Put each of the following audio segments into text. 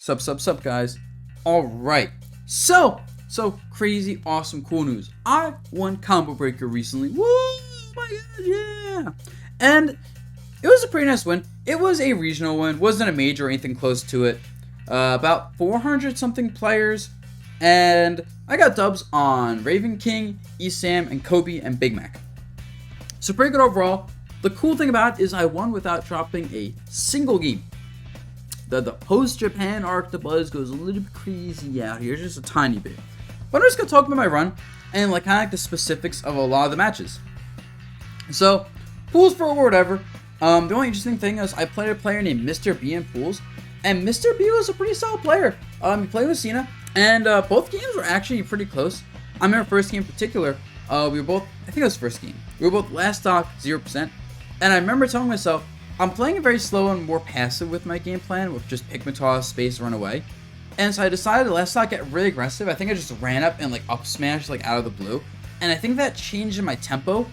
Sup, guys. Alright. So crazy, awesome, cool news. I won Combo Breaker recently. Woo! My god, yeah! And it was a pretty nice win. It was a regional win. Wasn't a major or anything close to it. About 400 something players. And I got dubs on Raven King, Esam, and Kobe, and Big Mac. So pretty good overall. The cool thing about it is I won without dropping a single game. The post-Japan arc, Dabuz goes a little bit crazy out here, just a tiny bit. But I'm just going to talk about my run and kind of the specifics of a lot of the matches. So, pools for whatever. The only interesting thing is I played a player named Mr. B in pools, and Mr. B was a pretty solid player. He played with Cena, and both games were actually pretty close. I remember first game in particular, we were both, I think it was first game, we were both last stock 0%, and I remember telling myself, I'm playing very slow and more passive with my game plan, with just Pikmin toss, space, run away. And so I decided last stock get really aggressive. I think I just ran up and up smash out of the blue. And I think that changed in my tempo,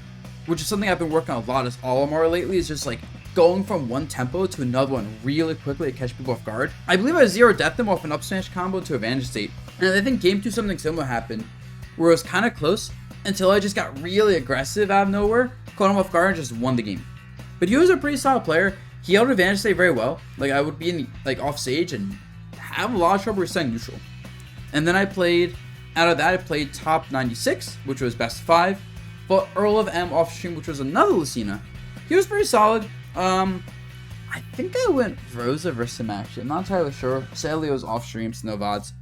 which is something I've been working on a lot as Olimar lately, is just going from one tempo to another one really quickly to catch people off guard. I believe I zero-death them off an up smash combo to advantage state. And I think game 2 something similar happened, where it was kind of close until I just got really aggressive out of nowhere, caught him off guard and just won the game. But he was a pretty solid player. He held advantage state very well. I would be in off stage and have a lot of trouble resetting neutral. And then out of that I played top 96, which was best of 5. But Earl of M off stream, which was another Lucina. He was pretty solid. I think I went Rosa versus him actually. I'm not entirely sure. Sadly it was off stream, so no VODs.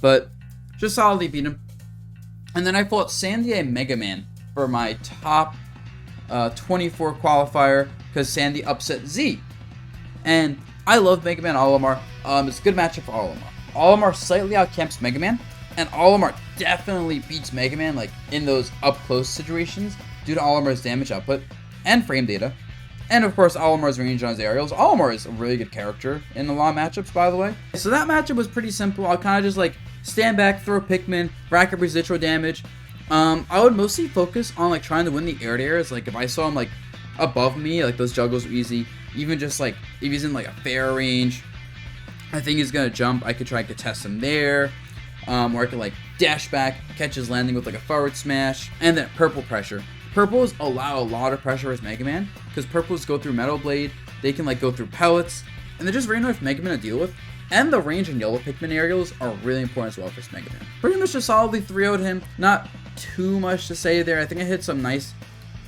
But just solidly beat him. And then I fought Sandy and Mega Man for my top 24 qualifier, because Sandy upset Z. And I love Mega Man Olimar. It's a good matchup for Olimar. Olimar slightly outcamps Mega Man, and Olimar definitely beats Mega Man in those up close situations due to Olimar's damage output and frame data. And of course Olimar's range on his aerials. Olimar is a really good character in a lot of matchups, by the way. So that matchup was pretty simple. I'll kind of just stand back, throw Pikmin, rack up residual damage. I would mostly focus on trying to win the air to airs. If I saw him above me, those juggles were easy. Even just if he's in a fair range, I think he's gonna jump. I could try to test him there, or I could dash back, catch his landing with a forward smash, and then purple pressure. Purples allow a lot of pressure as Mega Man, because purples go through Metal Blade. They can go through pellets, and they're just very annoying for Mega Man to deal with. And the range and yellow Pikmin aerials are really important as well for Mega Man. Pretty much just solidly 3-0'd him. Not too much to say there. I think I hit some nice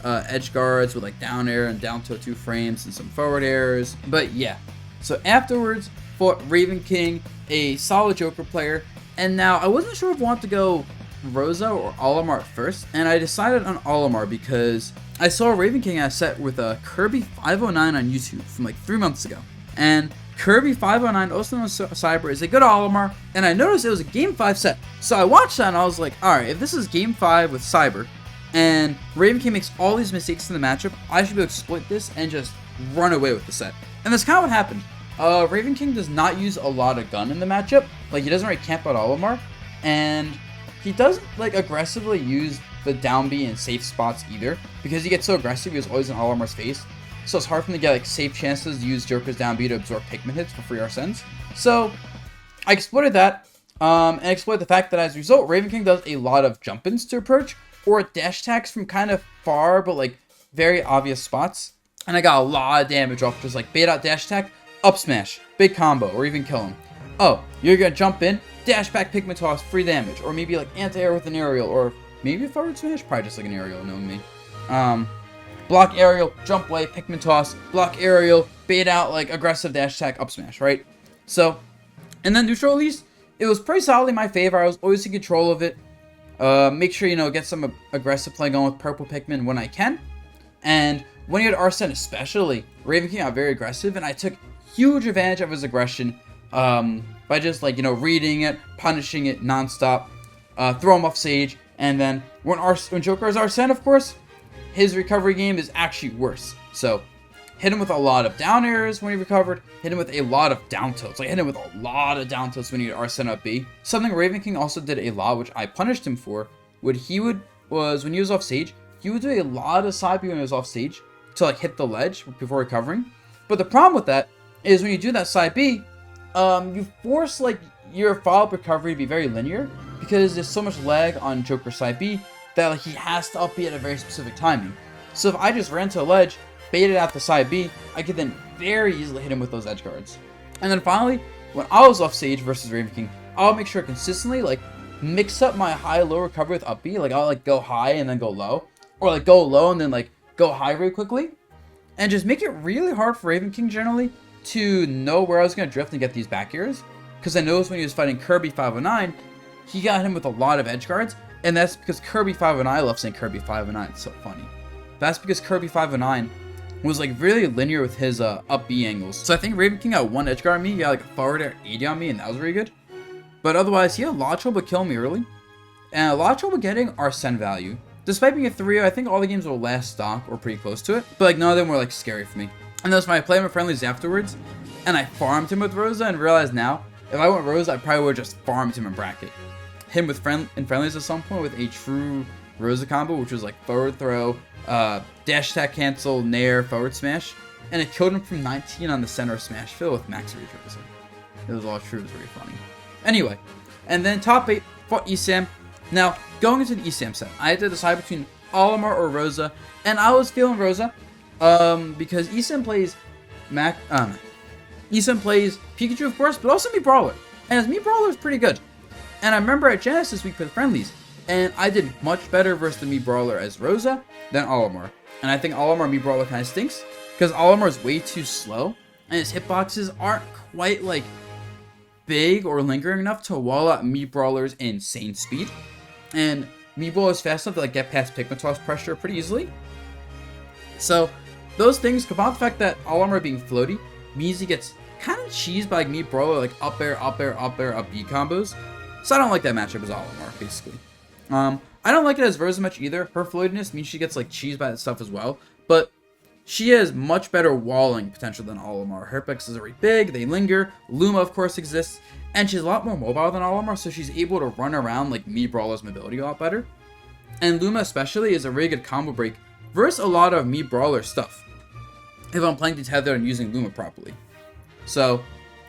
edge guards with down air and down tilt 2 frames and some forward airs. But yeah. So afterwards, fought Raven King, a solid Joker player. And now I wasn't sure if I wanted to go Rosa or Olimar at first. And I decided on Olimar because I saw Raven King at a set with Kirby 509 on YouTube from 3 months ago. And Kirby 509, also known as Cyber, is a good Olimar, and I noticed it was a Game 5 set. So I watched that and I was like, alright, if this is Game 5 with Cyber, and Raven King makes all these mistakes in the matchup, I should be able to exploit this and just run away with the set. And that's kind of what happened. Raven King does not use a lot of gun in the matchup. He doesn't really camp out Olimar, and he doesn't aggressively use the down B in safe spots either, because he gets so aggressive, he was always in Olimar's face. So it's hard for him to get safe chances to use Joker's down B to absorb Pikmin hits for free Arsens. So I exploited that, and exploited the fact that as a result, Raven King does a lot of jump-ins to approach, or dash attacks from kind of far, but very obvious spots. And I got a lot of damage off just bait out dash attack, up smash, big combo, or even kill him. Oh, you're gonna jump in, dash back Pikmin toss, free damage, or maybe anti-air with an aerial, or maybe a forward smash, probably just an aerial, knowing me. Block aerial, jump away, Pikmin toss, block aerial, bait out aggressive dash attack, up smash, right? So, and then neutral at least, it was pretty solidly my favor. I was always in control of it. Make sure, get some aggressive play going with purple Pikmin when I can. And when he had Arsene especially, Raven King got very aggressive, and I took huge advantage of his aggression by just reading it, punishing it nonstop, throw him off stage, and then when Joker has Arsene, of course, his recovery game is actually worse. So, hit him with a lot of down airs when he recovered, hit him with a lot of down tilts. Hit him with a lot of down tilts when he had Arsene up B. Something Raven King also did a lot, which I punished him for, was when he was off stage, he would do a lot of side B when he was off stage to hit the ledge before recovering. But the problem with that is when you do that side B, you force like your follow-up recovery to be very linear because there's so much lag on Joker side B that like, he has to up B at a very specific timing. So if I just ran to a ledge, baited out the side B, I could then very easily hit him with those edge guards. And then finally, when I was off stage versus Raven King, I'll make sure consistently like mix up my high-low recovery with up B. Like I'll like go high and then go low, or like go low and then like go high very quickly, and just make it really hard for Raven King generally to know where I was gonna drift and get these back airs. Because I noticed when he was fighting Kirby 509, he got him with a lot of edge guards, and that's because Kirby 509, I love saying Kirby 509, it's so funny. That's because Kirby 509 was like really linear with his up B angles. So I think Raven King got one edge guard on me, he got like a forward air 80 on me, and that was really good. But otherwise, he had a lot of trouble killing me early, and a lot of trouble getting our send value. Despite being a 3-0, I think all the games were last stock or pretty close to it, but like none of them were like scary for me. And that's when I played with friendlies afterwards, and I farmed him with Rosa and realized now, if I went Rosa, I probably would have just farmed him in bracket. Him with friendlies at some point with a true Rosa combo, which was like forward throw, dash attack cancel, nair, forward smash, and it killed him from 19 on the center smash fill with max reach Rosa. It was all true, it was very funny. Anyway, and then top 8 fought Esam. Now, going into the Esam set, I had to decide between Olimar or Rosa, and I was feeling Rosa, because Esam plays Esam plays Pikachu, of course, but also Mii Brawler. And his Mii Brawler is pretty good. And I remember at Genesis we played friendlies, and I did much better versus the Mii Brawler as Rosa than Olimar. And I think Olimar Mii Brawler kind of stinks, because Olimar is way too slow, and his hitboxes aren't quite, like, big or lingering enough to wall out Mii Brawler's insane speed. And Mii Brawler is fast enough to, like, get past Pigmatoss pressure pretty easily. So, those things, combined with the fact that Olimar being floaty, means he gets kind of cheesed by like Mii Brawler, like up air, up air, up air, up B combos. So I don't like that matchup as Olimar, basically. I don't like it as Rosa much either. Her floatiness means she gets like cheesed by that stuff as well. But she has much better walling potential than Olimar. Her hitboxes are very big, they linger. Luma, of course, exists. And she's a lot more mobile than Olimar, so she's able to run around like Mii Brawler's mobility a lot better. And Luma especially is a really good combo break versus a lot of Mii Brawler stuff, if I'm playing Detethered and using Luma properly. So,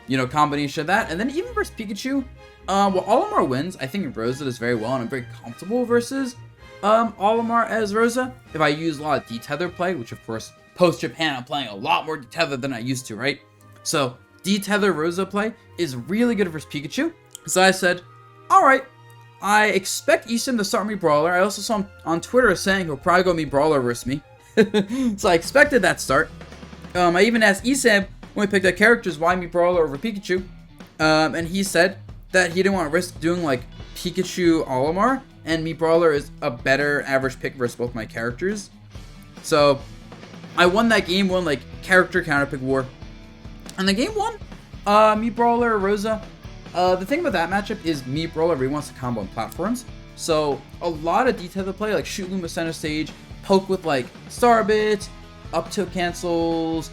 you know, combination of that, and then even versus Pikachu, well, Olimar wins. I think Rosa does very well, and I'm very comfortable versus Olimar as Rosa. If I use a lot of Detether play, which of course, post-Japan, I'm playing a lot more Detether than I used to, right? So, Detether Rosa play is really good versus Pikachu. So I said, alright, I expect Easton to start Mii Brawler. I also saw him on Twitter saying he'll probably go Mii Brawler versus me. So I expected that start. I even asked Esam when we picked out characters why Mii Brawler over Pikachu. And he said that he didn't want to risk doing like Pikachu Olimar, and Mii Brawler is a better average pick versus both my characters. So I won that game, won like character counter pick war. And the game won. Mii Brawler Rosa. The thing about that matchup is Mii Brawler really wants to combo on platforms. So a lot of detail to play, like shoot Luma center stage, poke with like star bits, up tilt cancels,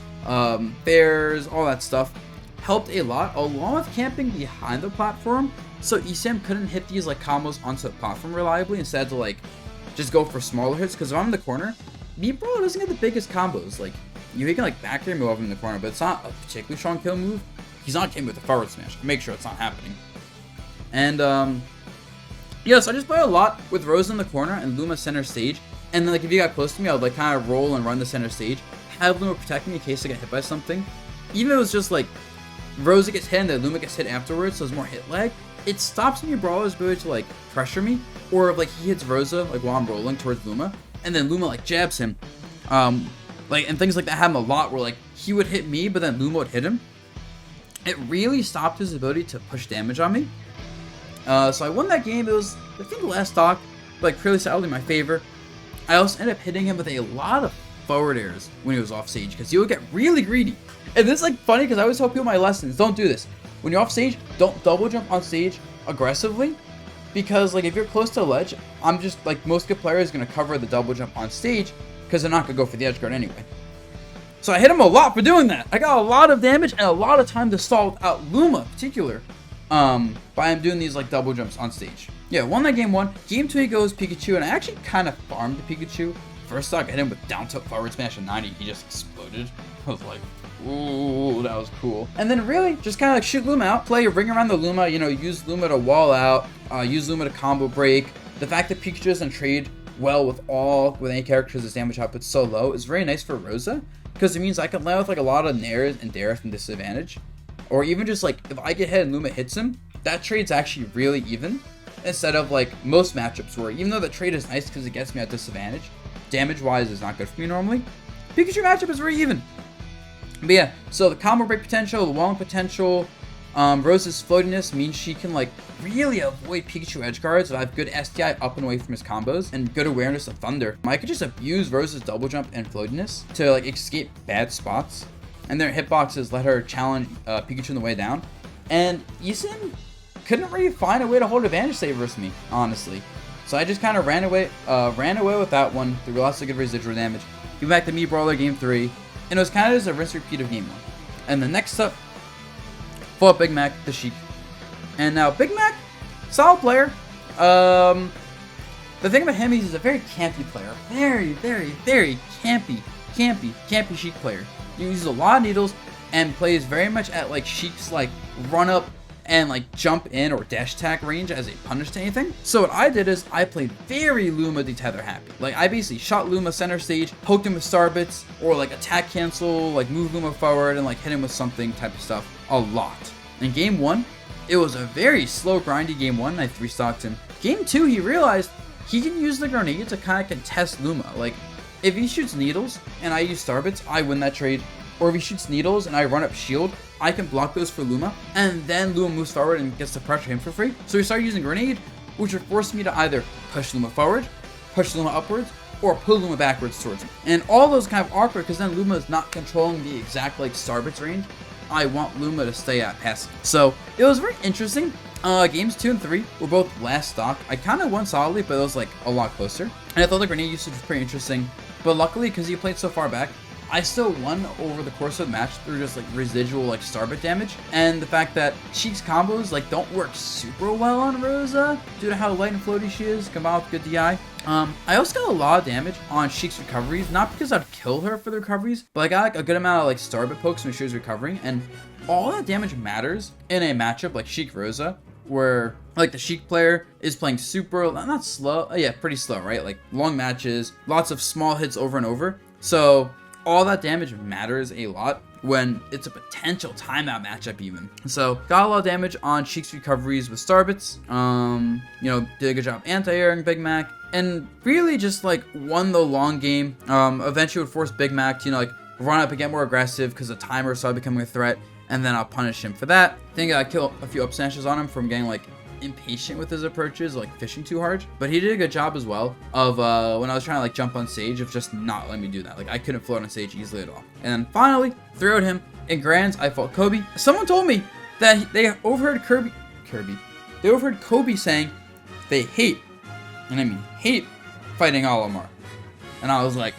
bears, all that stuff, helped a lot, along with camping behind the platform, so Esam couldn't hit these like combos onto the platform reliably, instead to like just go for smaller hits, because if I'm in the corner, Mii Brawler doesn't get the biggest combos. Like, you can like back air move off him in the corner, but it's not a particularly strong kill move. He's not killing with the forward smash. Make sure it's not happening. And yeah, so I just play a lot with Rose in the corner and Luma center stage. And then like if you got close to me, I would like kind of roll and run the center stage, have Luma protect me in case I get hit by something. Even if it was just like Rosa gets hit and then Luma gets hit afterwards, so there's more hit lag, it stops Mii Brawler's ability to like pressure me. Or if like he hits Rosa like while I'm rolling towards Luma, and then Luma like jabs him. Like, and things like that happen a lot where like he would hit me, but then Luma would hit him. It really stopped his ability to push damage on me. So I won that game. It was, I think, the last stock, like clearly solidly my favor. I also ended up hitting him with a lot of forward airs when he was off stage, because he would get really greedy. And this is like funny, because I always tell people my lessons, don't do this. When you're off stage, don't double jump on stage aggressively, because like if you're close to a ledge, I'm just like most good players going to cover the double jump on stage, because they're not going to go for the edge guard anyway. So I hit him a lot for doing that. I got a lot of damage and a lot of time to stall out Luma in particular, by him doing these like double jumps on stage. Yeah, won that game 1. Game 2 he goes Pikachu, and I actually kind of farmed the Pikachu. First stock, I hit him with down tilt forward smash at 90. He just exploded. I was like, ooh, that was cool. And then really just kind of like shoot Luma out, play Ring Around the Luma, you know, use Luma to wall out, use Luma to combo break. The fact that Pikachu doesn't trade well with any characters his damage output's so low is very nice for Rosa, because it means I can land with like a lot of Nairs and Dares from disadvantage. Or even just like if I get hit and Luma hits him, that trade's actually really even, instead of like most matchups where even though the trade is nice because it gets me at disadvantage, damage wise is not good for me normally. Pikachu matchup is very even. But yeah, so the combo break potential, the walling potential, Rose's floatiness means she can like really avoid Pikachu edge guards. So I have good STI up and away from his combos and good awareness of Thunder. I could just abuse Rose's double jump and floatiness to like escape bad spots, and their hitboxes let her challenge Pikachu on the way down. And Yisun couldn't really find a way to hold advantage save versus me, honestly. So I just kind of ran away with that one through lots of good residual damage. Came back to me Brawler game 3, and it was kind of just a rinse repeat of game 1. And the next up, fought Big Mac, the Sheik. And now Big Mac, solid player. The thing about him is he's a very campy player. Very, very, very campy Sheik player. He uses a lot of needles and plays very much at like Sheik's like run up and like jump in or dash attack range as a punish to anything. So what I did is I played very Luma detether happy. Like I basically shot Luma center stage, poked him with star bits, or like attack cancel, like move Luma forward and like hit him with something type of stuff a lot. In game 1, it was a very slow grindy game 1, and I 3-stocked him. Game 2, he realized he can use the grenade to kind of contest Luma. Like if he shoots needles and I use star bits, I win that trade. Or if he shoots needles and I run up shield, I can block those for Luma, and then Luma moves forward and gets to pressure him for free. So he started using grenade, which would force me to either push Luma forward, push Luma upwards, or pull Luma backwards towards him. And all those kind of awkward because then Luma is not controlling the exact like Starbits range I want Luma to stay at passive. So it was very interesting. Games 2 and 3 were both last stock. I kind of won solidly, but it was like a lot closer. And I thought the grenade usage was pretty interesting. But luckily, because he played so far back, I still won over the course of the match through just like residual like starbit damage, and the fact that Sheik's combos like don't work super well on Rosa due to how light and floaty she is, combined with good DI. I also got a lot of damage on Sheik's recoveries, not because I'd kill her for the recoveries, but I got like a good amount of like starbit pokes when she was recovering, and all that damage matters in a matchup like Sheik Rosa, where like the Sheik player is playing super, not slow, yeah, pretty slow, right? Like long matches, lots of small hits over and over. So all that damage matters a lot when it's a potential timeout matchup even. So got a lot of damage on Sheik's recoveries with Starbits. You know, did a good job anti-airing Big Mac, and really just like won the long game. Eventually would force Big Mac to, you know, like run up and get more aggressive because the timer started becoming a threat, and then I'll punish him for that. I think I killed a few up smashes on him from getting like impatient with his approaches, like fishing too hard, but he did a good job as well of when I was trying to like jump on stage of just not letting me do that. Like I couldn't float on stage easily at all. And then finally threw at him in Grands. I fought Kobe. Someone told me that they overheard they overheard Kobe saying they hate, and I mean hate, fighting Olimar. And I was like,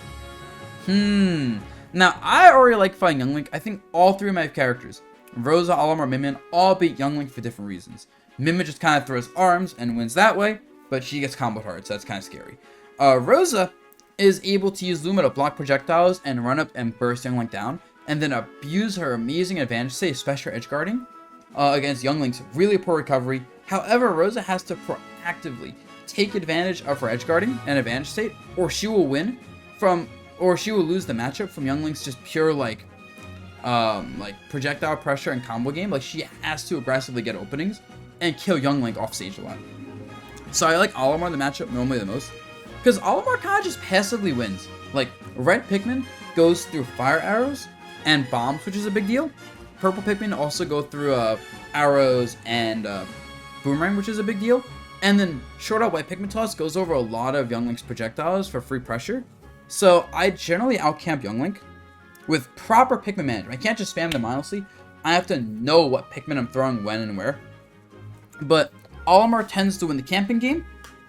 now I already like fighting Young Link. I think all three of my characters, Rosa, Olimar, Mimian, all beat Young Link for different reasons. Mimic just kind of throws arms and wins that way, but she gets comboed hard, so that's kind of scary. Rosa is able to use Luma to block projectiles and run up and burst Young Link down, and then abuse her amazing advantage, say especially edge guarding, against Young Link's really poor recovery. However, Rosa has to proactively take advantage of her edge guarding and advantage state, or she will lose the matchup from Young Link's just pure like projectile pressure and combo game. Like she has to aggressively get openings and kill Young Link off stage a lot. So I like Olimar in the matchup normally the most, because Olimar kind of just passively wins. Like red Pikmin goes through fire arrows and bombs, which is a big deal. Purple Pikmin also go through arrows and boomerang, which is a big deal. And then short out white Pikmin toss goes over a lot of Young Link's projectiles for free pressure. So I generally outcamp Young Link with proper Pikmin management. I can't just spam them mindlessly. I have to know what Pikmin I'm throwing when and where. But Olimar tends to win the camping game,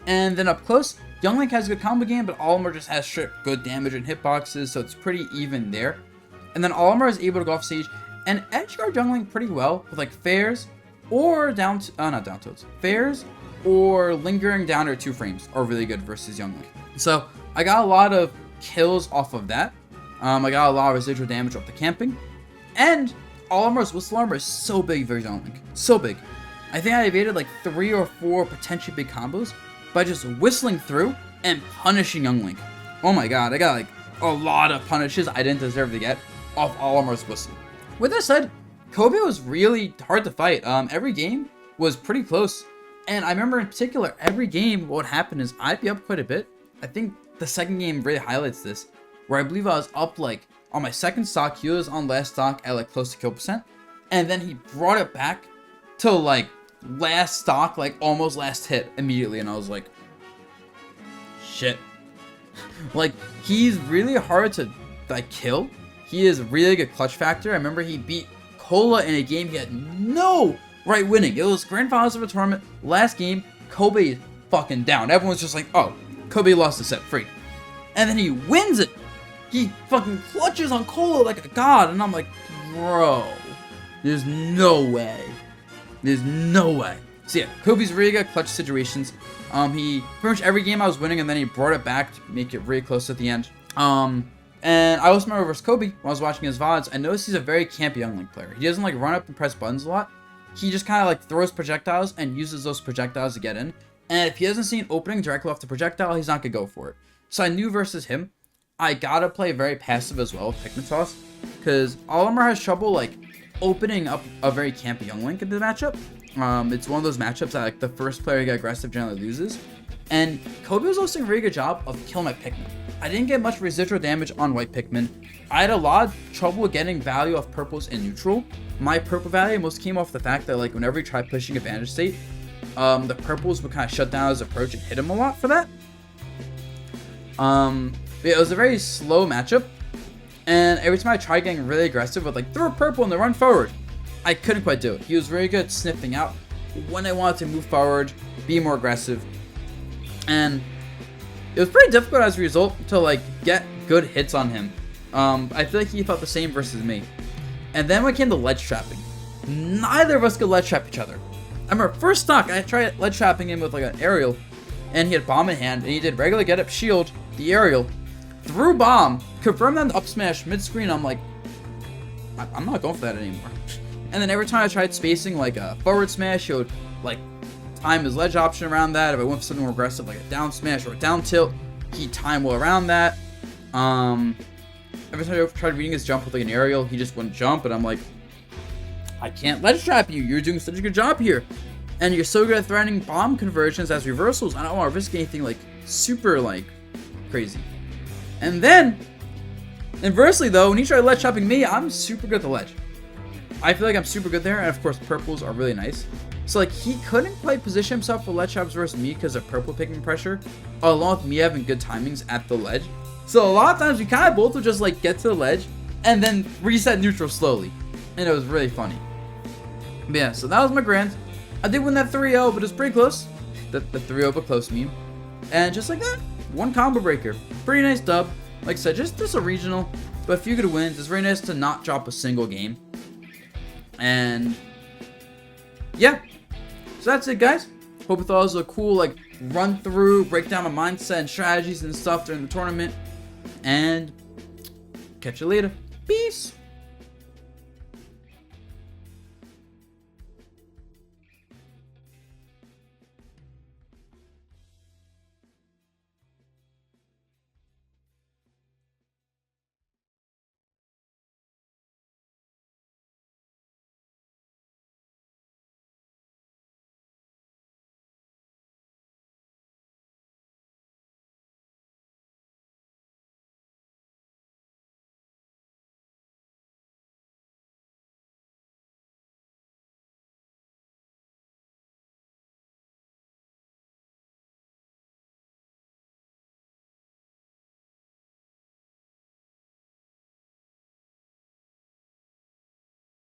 and then up close, Young Link has a good combo game, but Olimar just has strict good damage and hitboxes, so it's pretty even there. And then Olimar is able to go off stage and edgeguard Young Link pretty well with like fairs or fairs or lingering down or 2 frames are really good versus Young Link. So I got a lot of kills off of that. I got a lot of residual damage off the camping. And All Armor's Whistle Armor is so big for Young Link. So big. I think I evaded like 3 or 4 potentially big combos by just whistling through and punishing Young Link. Oh my god, I got like a lot of punishes I didn't deserve to get off All Armor's Whistle. With that said, Kobe was really hard to fight. Every game was pretty close. And I remember in particular, every game, what would happen is I'd be up quite a bit. I think the second game really highlights this, where I believe I was up like on my second stock, he was on last stock at like close to kill percent. And then he brought it back to like last stock, like almost last hit immediately. And I was like, shit. Like, he's really hard to like kill. He is really good clutch factor. I remember he beat Cola in a game he had no right winning. It was grand finals of a tournament. Last game, Kobe is fucking down. Everyone's just like, oh, Kobe lost the set free. And then he wins it. He fucking clutches on Cola like a god. And I'm like, bro, there's no way. There's no way. So yeah, Kobe's really good at clutch situations. He pretty much every game I was winning, and then he brought it back to make it really close at the end. And I also remember versus Kobe when I was watching his VODs. I noticed he's a very campy Young Link player. He doesn't like run up and press buttons a lot. He just kind of like throws projectiles and uses those projectiles to get in. And if he doesn't see an opening directly off the projectile, he's not gonna go for it. So I knew versus him, I gotta play very passive as well with Pikmin Toss, because All Armor has trouble like opening up a very campy Young Link in the matchup. It's one of those matchups that like the first player to get aggressive generally loses. And Kobe was also doing a really good job of killing my Pikmin. I didn't get much residual damage on white Pikmin. I had a lot of trouble getting value off purples in neutral. My purple value most came off the fact that like whenever he tried pushing advantage state, the purples would kind of shut down his approach and hit him a lot for that. But yeah, it was a very slow matchup. And every time I tried getting really aggressive with like throw a purple and then run forward, I couldn't quite do it. He was very good at sniffing out when I wanted to move forward, be more aggressive. And it was pretty difficult as a result to like get good hits on him. I feel like he felt the same versus me. And then when it came to ledge trapping, neither of us could ledge trap each other. I remember first stock, I tried ledge trapping him with like an aerial, and he had bomb in hand, and he did regular get up shield, the aerial, threw bomb, confirmed on the up smash mid screen. I'm like, I'm not going for that anymore. And then every time I tried spacing like a forward smash, he would like time his ledge option around that. If I went for something more aggressive like a down smash or a down tilt, he'd time well around that. Every time I tried reading his jump with like an aerial, he just wouldn't jump, and I'm like, I can't ledge trap you. You're doing such a good job here, and you're so good at threatening bomb conversions as reversals. I don't want to risk anything like super like crazy. And then inversely though, when he tried ledge trapping me, I'm super good at the ledge. I feel like I'm super good there, and of course purples are really nice. So like he couldn't quite position himself for ledge traps versus me because of purple picking pressure, along with me having good timings at the ledge. So a lot of times we kind of both would just like get to the ledge and then reset neutral slowly, and it was really funny. But yeah, so that was my grand. I did win that 3-0, but it was pretty close. The 3-0 but close meme. And just like that, one combo breaker. Pretty nice dub. Like I said, just a regional, but a few good wins. It's very nice to not drop a single game. And yeah, so that's it, guys. Hope you thought it was a cool like run through, break down my mindset and strategies and stuff during the tournament. And catch you later. Peace.